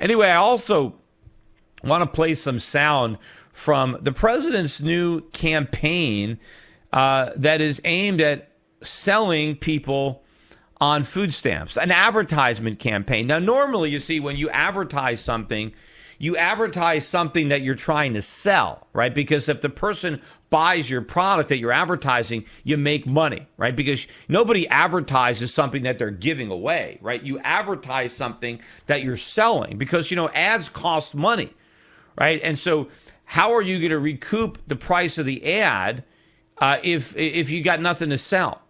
Anyway, I also want to play some sound from the president's new campaign that is aimed at selling people on food stamps, an advertisement campaign. Now, normally, you see, when you advertise something that you're trying to sell, right? Because if the person buys your product that you're advertising, you make money, right? Because nobody advertises something that they're giving away, right? You advertise something that you're selling because, ads cost money, right? And so how are you going to recoup the price of the ad if you got nothing to sell?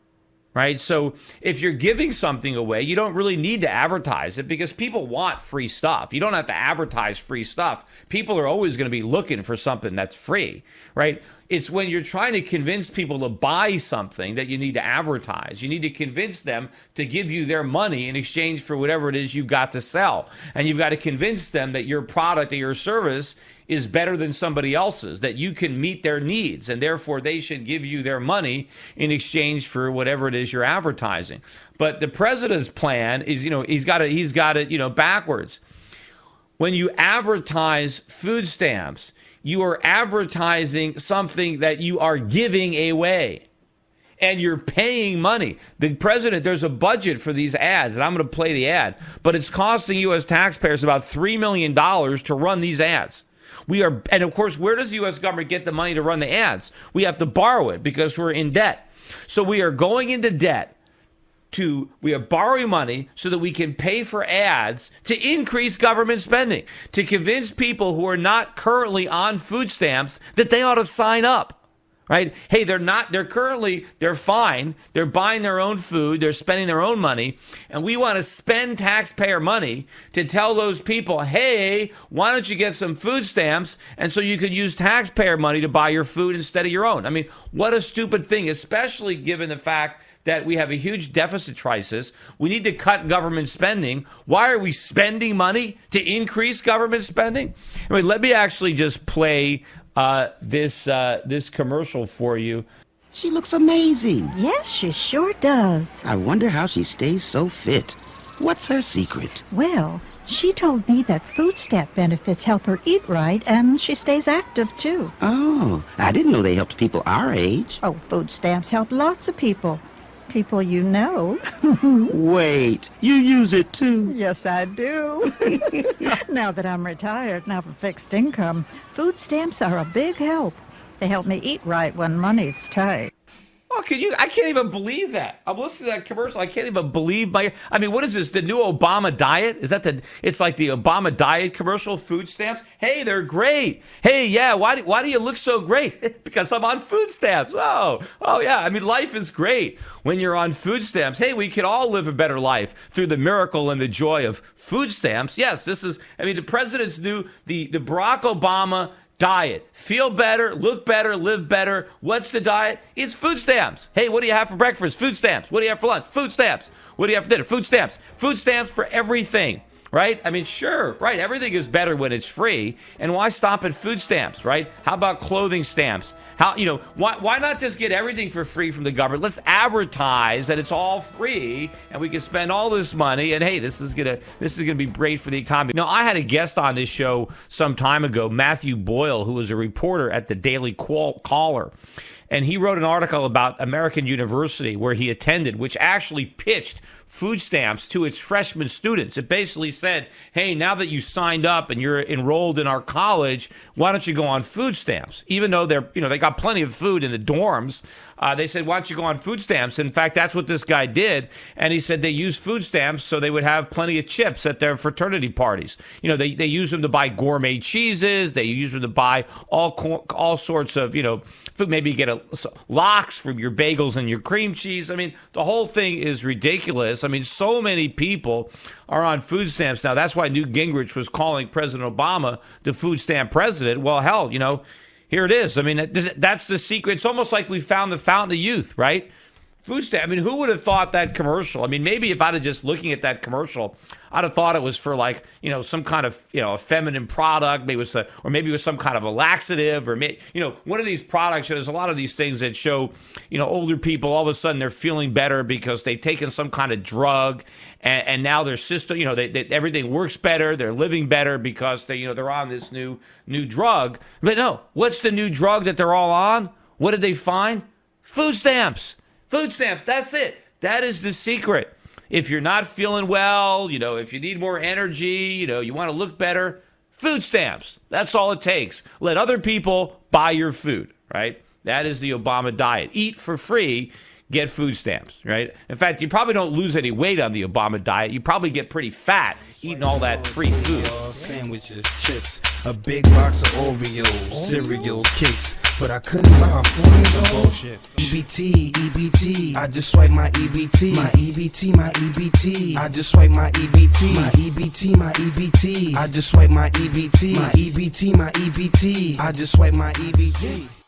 Right. So if you're giving something away, you don't really need to advertise it because people want free stuff. You don't have to advertise free stuff. People are always going to be looking for something that's free. Right. It's when you're trying to convince people to buy something that you need to advertise. You need to convince them to give you their money in exchange for whatever it is you've got to sell. And you've got to convince them that your product or your service is better than somebody else's, that you can meet their needs, and therefore they should give you their money in exchange for whatever it is you're advertising. But the president's plan is, he's got it, backwards. When you advertise food stamps, you are advertising something that you are giving away. And you're paying money. The president, there's a budget for these ads, and I'm going to play the ad, but it's costing U.S. taxpayers about $3 million to run these ads. And of course, where does the U.S. government get the money to run the ads? We have to borrow it because we're in debt. So we are going into debt. We are borrowing money so that we can pay for ads to increase government spending, to convince people who are not currently on food stamps that they ought to sign up. Right? Hey, they're fine. They're buying their own food. They're spending their own money. And we want to spend taxpayer money to tell those people, hey, why don't you get some food stamps? And so you could use taxpayer money to buy your food instead of your own. I mean, what a stupid thing, especially given the fact that we have a huge deficit crisis. We need to cut government spending. Why are we spending money to increase government spending? I mean, let me actually just play this commercial for you. She looks amazing. Yes, she sure does. I wonder how she stays so fit. What's her secret? Well, she told me that food stamp benefits help her eat right, and she stays active, too. Oh, I didn't know they helped people our age. Oh, food stamps help lots of people. People you know. Wait, you use it too? Yes, I do. Now that I'm retired and have a fixed income, food stamps are a big help. They help me eat right when money's tight. Oh, I can't even believe that. I'm listening to that commercial. I can't even believe what is this? The new Obama diet? It's like the Obama diet commercial, food stamps? Hey, they're great. Hey, yeah, why do you look so great? Because I'm on food stamps. Oh, yeah. I mean, life is great when you're on food stamps. Hey, we can all live a better life through the miracle and the joy of food stamps. Yes, the president's new, the Barack Obama diet. Feel better, look better, live better. What's the diet? It's food stamps. Hey, what do you have for breakfast? Food stamps. What do you have for lunch? Food stamps. What do you have for dinner? Food stamps. Food stamps for everything, right? I mean, sure, right. Everything is better when it's free. And why stop at food stamps, right? How about clothing stamps? Why not just get everything for free from the government? Let's advertise that it's all free and we can spend all this money. And hey, this is gonna be great for the economy. Now, I had a guest on this show some time ago, Matthew Boyle, who was a reporter at the Daily Caller. And he wrote an article about American University where he attended, which actually pitched food stamps to its freshman students. It basically said, hey, now that you signed up and you're enrolled in our college, why don't you go on food stamps? Even though they got plenty of food in the dorms, they said, why don't you go on food stamps? In fact, that's what this guy did. And he said they used food stamps so they would have plenty of chips at their fraternity parties. They use them to buy gourmet cheeses. They use them to buy all sorts of, food. Maybe you get lox from your bagels and your cream cheese. I mean, the whole thing is ridiculous. I mean, so many people are on food stamps now. That's why Newt Gingrich was calling President Obama the food stamp president. Well, hell, here it is. I mean, that's the secret. It's almost like we found the fountain of youth, right? Food stamp. I mean, who would have thought that commercial? I mean, maybe if I'd have just looking at that commercial, I'd have thought it was for like, some kind of, a feminine product. Maybe it was or maybe it was some kind of a laxative, or one of these products. There's a lot of these things that show, older people all of a sudden they're feeling better because they've taken some kind of drug, and now their system, everything works better. They're living better because they're on this new drug. But no, what's the new drug that they're all on? What did they find? Food stamps. Food stamps, that's it. That is the secret. If you're not feeling well, if you need more energy, you want to look better, food stamps. That's all it takes. Let other people buy your food, right? That is the Obama diet. Eat for free, get food stamps, right? In fact, you probably don't lose any weight on the Obama diet. You probably get pretty fat eating all that free food. Sandwiches, chips, a big box of Oreos, cereal, cakes. But I couldn't buy $4 bullshit. EBT, I just swipe my EBT. My EBT. I just swipe my EBT. My EBT. I just swipe my EBT. My EBT. I just swipe my EBT.